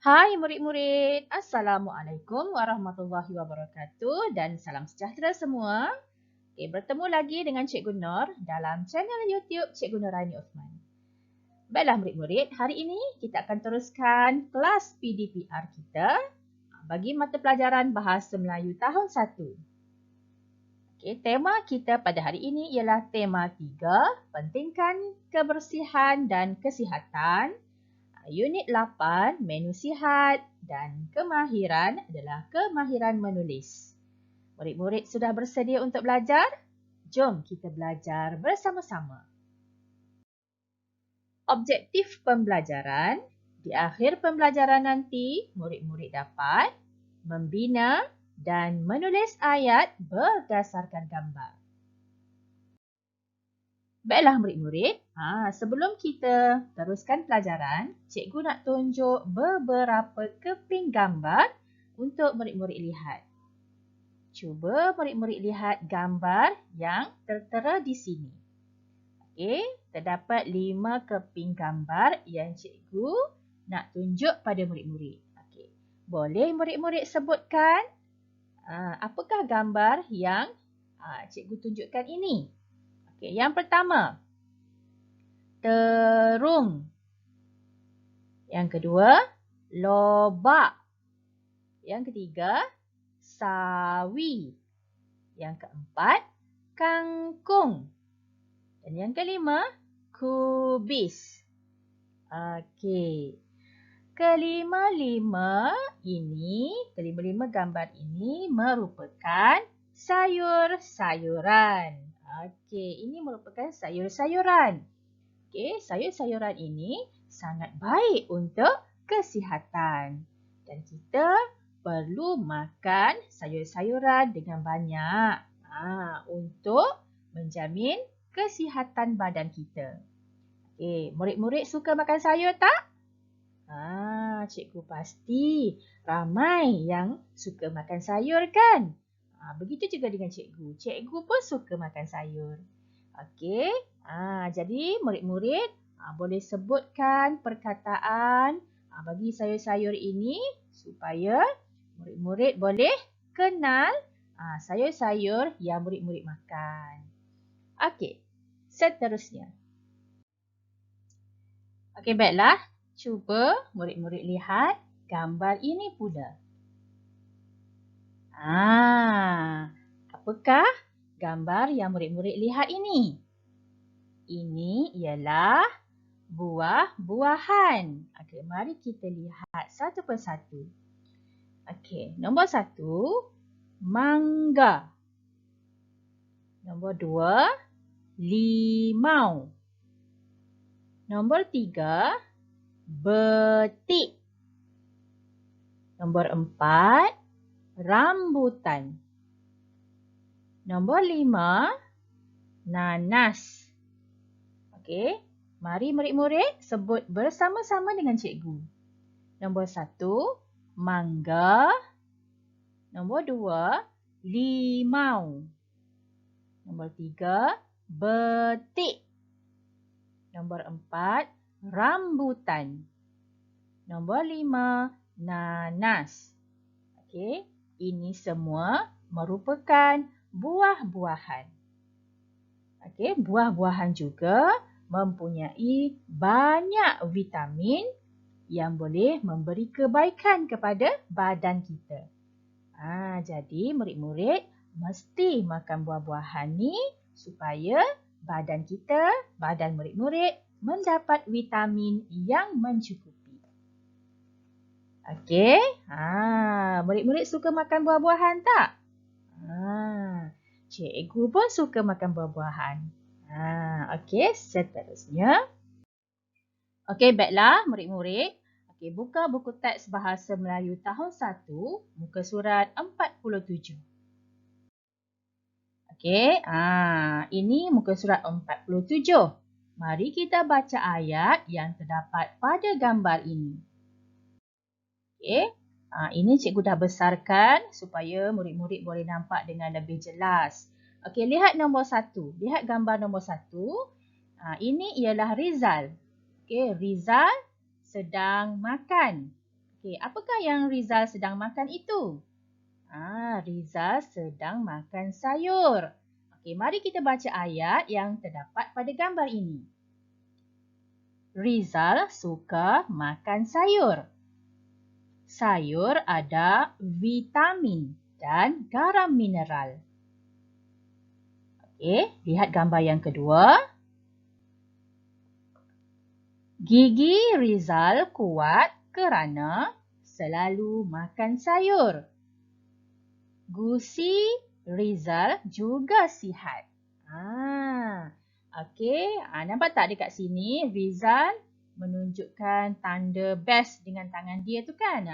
Hai murid-murid, Assalamualaikum warahmatullahi wabarakatuh dan salam sejahtera semua. Bertemu lagi dengan Cikgu Nur dalam channel YouTube Cikgu Nurani Osman. Baiklah murid-murid, hari ini kita akan teruskan kelas PDPR kita bagi mata pelajaran Bahasa Melayu tahun 1. Tema kita pada hari ini ialah tema 3, pentingkan kebersihan dan kesihatan. Unit 8, menu sihat dan kemahiran adalah kemahiran menulis. Murid-murid sudah bersedia untuk belajar? Jom kita belajar bersama-sama. Objektif pembelajaran. Di akhir pembelajaran nanti, murid-murid dapat membina dan menulis ayat berdasarkan gambar. Baiklah murid-murid, sebelum kita teruskan pelajaran, cikgu nak tunjuk beberapa keping gambar untuk murid-murid lihat. Cuba murid-murid lihat gambar yang tertera di sini. Terdapat 5 keping gambar yang cikgu nak tunjuk pada murid-murid. Boleh murid-murid sebutkan apakah gambar yang cikgu tunjukkan ini? Yang pertama, terung. Yang kedua, lobak. Yang ketiga, sawi. Yang keempat, kangkung. Dan yang kelima, kubis. Kelima-lima gambar ini merupakan sayur-sayuran. Ini merupakan sayur-sayuran. Sayur-sayuran ini sangat baik untuk kesihatan. Dan kita perlu makan sayur-sayuran dengan banyak untuk menjamin kesihatan badan kita. Murid-murid suka makan sayur tak? Cikgu pasti ramai yang suka makan sayur kan? Begitu juga dengan cikgu. Cikgu pun suka makan sayur. Jadi murid-murid boleh sebutkan perkataan bagi sayur-sayur ini supaya murid-murid boleh kenal sayur-sayur yang murid-murid makan. Seterusnya. Baiklah. Cuba murid-murid lihat gambar ini pula. Apakah gambar yang murid-murid lihat ini? Ini ialah buah-buahan. Mari kita lihat satu persatu. Nombor 1, mangga. Nombor 2, limau. Nombor 3, betik. Nombor 4, rambutan. Nombor 5, nanas. Mari murid-murid sebut bersama-sama dengan cikgu. Nombor 1, mangga. Nombor 2, limau. Nombor 3, betik. Nombor 4, rambutan. Nombor 5, nanas. Ini semua merupakan buah-buahan. Buah-buahan juga mempunyai banyak vitamin yang boleh memberi kebaikan kepada badan kita. Jadi murid-murid mesti makan buah-buahan ni supaya badan kita, badan murid-murid mendapat vitamin yang mencukupi. Murid-murid suka makan buah-buahan tak? Cikgu pun suka makan buah-buahan. Seterusnya. Baiklah murid-murid. Buka buku teks Bahasa Melayu tahun 1, muka surat 47. Ini muka surat 47. Mari kita baca ayat yang terdapat pada gambar ini. Ini cikgu dah besarkan supaya murid-murid boleh nampak dengan lebih jelas. Lihat nombor 1. Lihat gambar nombor 1. Ini ialah Rizal. Rizal sedang makan. Okey, apakah yang Rizal sedang makan itu? Rizal sedang makan sayur. Okey, mari kita baca ayat yang terdapat pada gambar ini. Rizal suka makan sayur. Sayur ada vitamin dan garam mineral. Okey, lihat gambar yang kedua. Gigi Rizal kuat kerana selalu makan sayur. Gusi Rizal juga sihat. Okey, nampak tak dekat sini Rizal menunjukkan tanda best dengan tangan dia tu kan?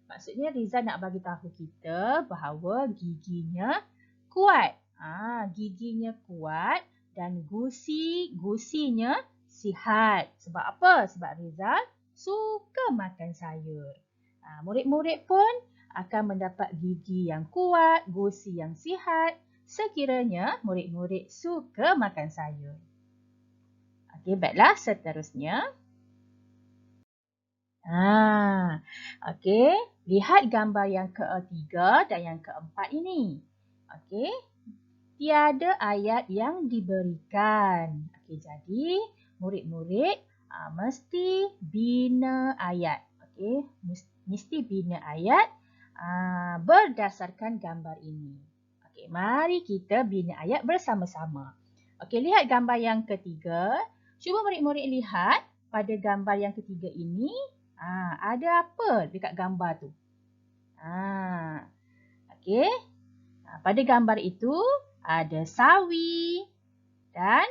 Maksudnya Rizal nak bagi tahu kita bahawa giginya kuat. Giginya kuat dan gusinya sihat. Sebab apa? Sebab Rizal suka makan sayur. Murid-murid pun akan mendapat gigi yang kuat, gusi yang sihat sekiranya murid-murid suka makan sayur. Okey, baiklah seterusnya. Okey, lihat gambar yang ketiga dan yang keempat ini. Okey, tiada ayat yang diberikan. Okey, jadi murid-murid mesti bina ayat. Okey, mesti bina ayat berdasarkan gambar ini. Okey, mari kita bina ayat bersama-sama. Okey, lihat gambar yang ketiga. Cuba murid-murid lihat pada gambar yang ketiga ini, ada apa dekat gambar tu? Okey. Pada gambar itu ada sawi dan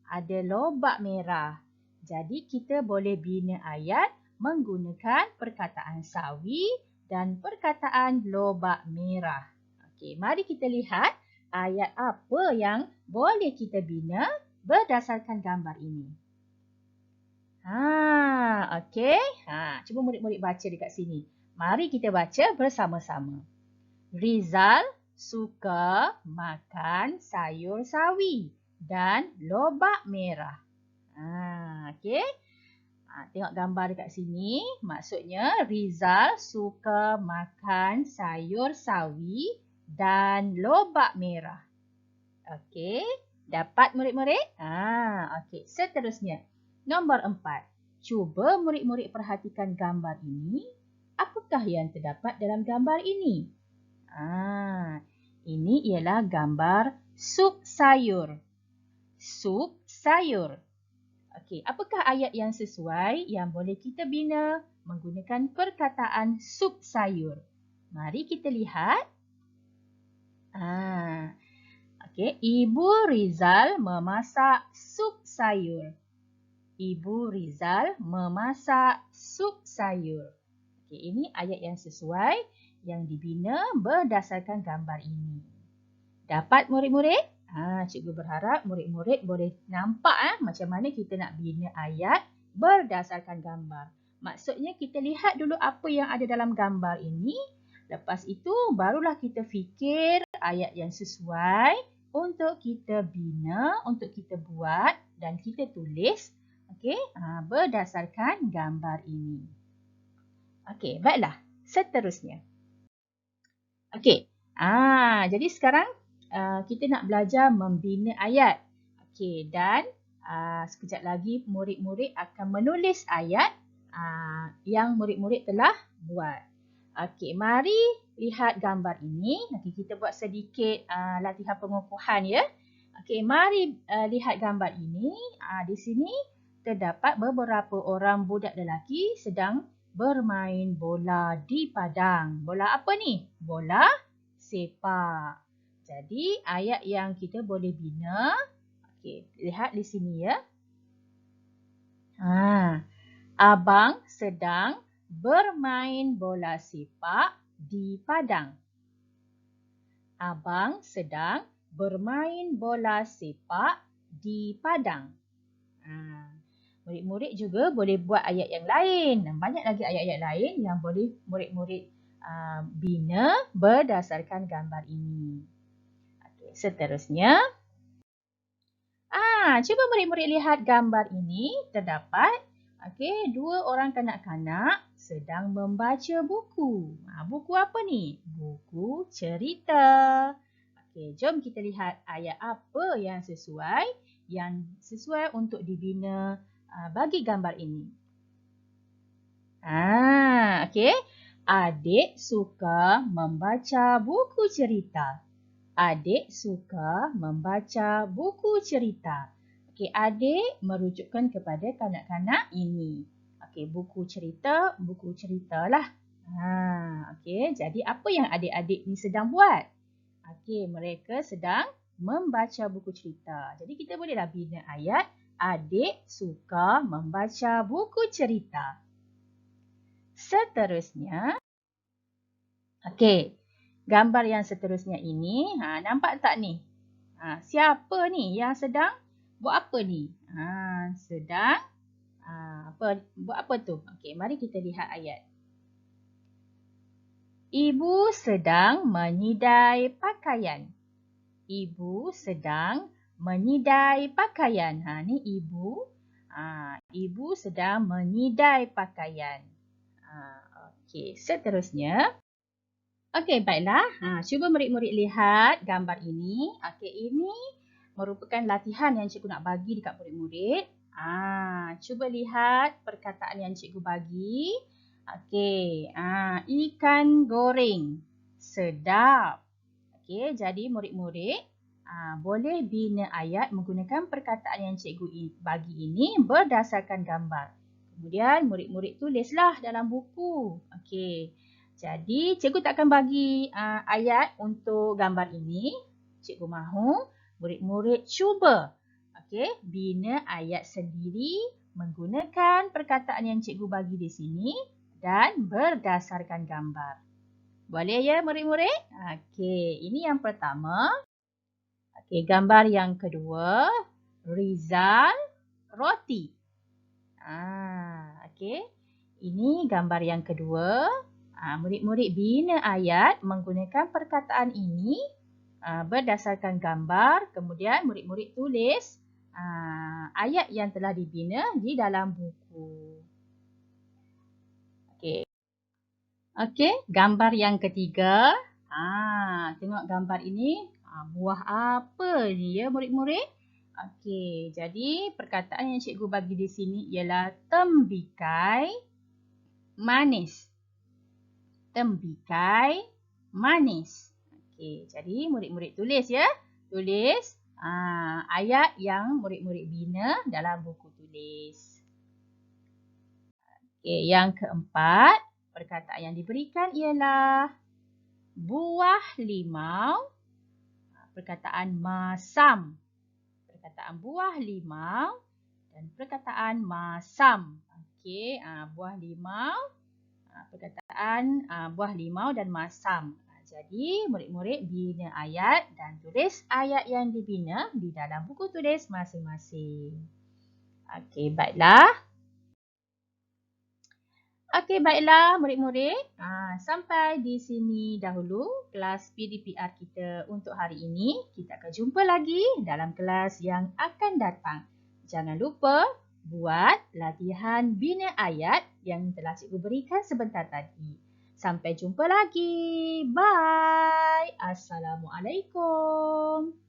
ada lobak merah. Jadi kita boleh bina ayat menggunakan perkataan sawi dan perkataan lobak merah. Okey, mari kita lihat ayat apa yang boleh kita bina berdasarkan gambar ini. Okey. Cuba murid-murid baca dekat sini. Mari kita baca bersama-sama. Rizal suka makan sayur sawi dan lobak merah. Okey. Tengok gambar dekat sini. Maksudnya Rizal suka makan sayur sawi dan lobak merah. Okey. Dapat murid-murid? Okey. Seterusnya. Nombor 4. Cuba murid-murid perhatikan gambar ini. Apakah yang terdapat dalam gambar ini? Ini ialah gambar sup sayur. Sup sayur. Okey, apakah ayat yang sesuai yang boleh kita bina menggunakan perkataan sup sayur? Mari kita lihat. Okey, Ibu Rizal memasak sup sayur. Ibu Rizal memasak sup sayur. Okey, ini ayat yang sesuai yang dibina berdasarkan gambar ini. Dapat murid-murid? Cikgu berharap murid-murid boleh nampak macam mana kita nak bina ayat berdasarkan gambar. Maksudnya kita lihat dulu apa yang ada dalam gambar ini. Lepas itu barulah kita fikir ayat yang sesuai untuk kita bina, untuk kita buat dan kita tulis. Okey, berdasarkan gambar ini. Okey, baiklah. Seterusnya. Okey. Jadi sekarang kita nak belajar membina ayat. Okey, dan sekejap lagi murid-murid akan menulis ayat yang murid-murid telah buat. Okey, mari lihat gambar ini. Nanti kita buat sedikit latihan pengukuhan ya. Okey, mari lihat gambar ini. Di sini terdapat beberapa orang budak lelaki sedang bermain bola di padang. Bola apa ni? Bola sepak. Jadi ayat yang kita boleh bina. Okey, lihat di sini ya. Abang sedang bermain bola sepak di padang. Abang sedang bermain bola sepak di padang. Murid-murid juga boleh buat ayat yang lain. Banyak lagi ayat-ayat lain yang boleh murid-murid bina berdasarkan gambar ini. Okey, seterusnya. Cuba murid-murid lihat gambar ini terdapat Okey, dua orang kanak-kanak sedang membaca buku. Buku apa ni? Buku cerita. Okey, jom kita lihat ayat apa yang sesuai untuk dibina bagi gambar ini. Okey. Adik suka membaca buku cerita. Adik suka membaca buku cerita. Okey, adik merujukkan kepada kanak-kanak ini. Okey, buku cerita lah. Okey, jadi apa yang adik-adik ni sedang buat? Okey, mereka sedang membaca buku cerita. Jadi kita bolehlah bina ayat adik suka membaca buku cerita. Seterusnya, okey, gambar yang seterusnya ini, nampak tak ni? Siapa ni yang sedang buat apa ni? Buat apa tu? Okey, mari kita lihat ayat. Ibu sedang menyidai pakaian. Ibu sedang menyidai pakaian. Ni ibu. Ibu sedang menyidai pakaian. Okey, seterusnya. Okey, baiklah. Cuba murid-murid lihat gambar ini. Okey, ini merupakan latihan yang cikgu nak bagi dekat murid-murid. Cuba lihat perkataan yang cikgu bagi. Okey, ikan goreng. Sedap. Okey, jadi murid-murid boleh bina ayat menggunakan perkataan yang cikgu bagi ini berdasarkan gambar. Kemudian murid-murid tulislah dalam buku. Okey. Jadi, cikgu tak akan bagi ayat untuk gambar ini. Cikgu mahu murid-murid cuba bina ayat sendiri menggunakan perkataan yang cikgu bagi di sini dan berdasarkan gambar. Boleh ya murid-murid? Okey, ini yang pertama. Okey, gambar yang kedua. Rizal roti. Okey, ini gambar yang kedua. Murid-murid bina ayat menggunakan perkataan ini berdasarkan gambar. Kemudian murid-murid tulis ayat yang telah dibina di dalam buku. Okey, gambar yang ketiga. Tengok gambar ini. Buah apa ni ya murid-murid? Okey, jadi perkataan yang cikgu bagi di sini ialah tembikai manis. Tembikai manis. Okey, jadi murid-murid tulis ya. Tulis ayat yang murid-murid bina dalam buku tulis. Okey, yang keempat, perkataan yang diberikan ialah buah limau. Perkataan masam. Perkataan buah limau dan perkataan masam. Okey, buah limau. Perkataan buah limau dan masam. Jadi, murid-murid bina ayat dan tulis ayat yang dibina di dalam buku tulis masing-masing. Okey, baiklah. Okey, baiklah murid-murid. Sampai di sini dahulu kelas PDPR kita untuk hari ini. Kita akan jumpa lagi dalam kelas yang akan datang. Jangan lupa buat latihan bina ayat yang telah cikgu berikan sebentar tadi. Sampai jumpa lagi. Bye. Assalamualaikum.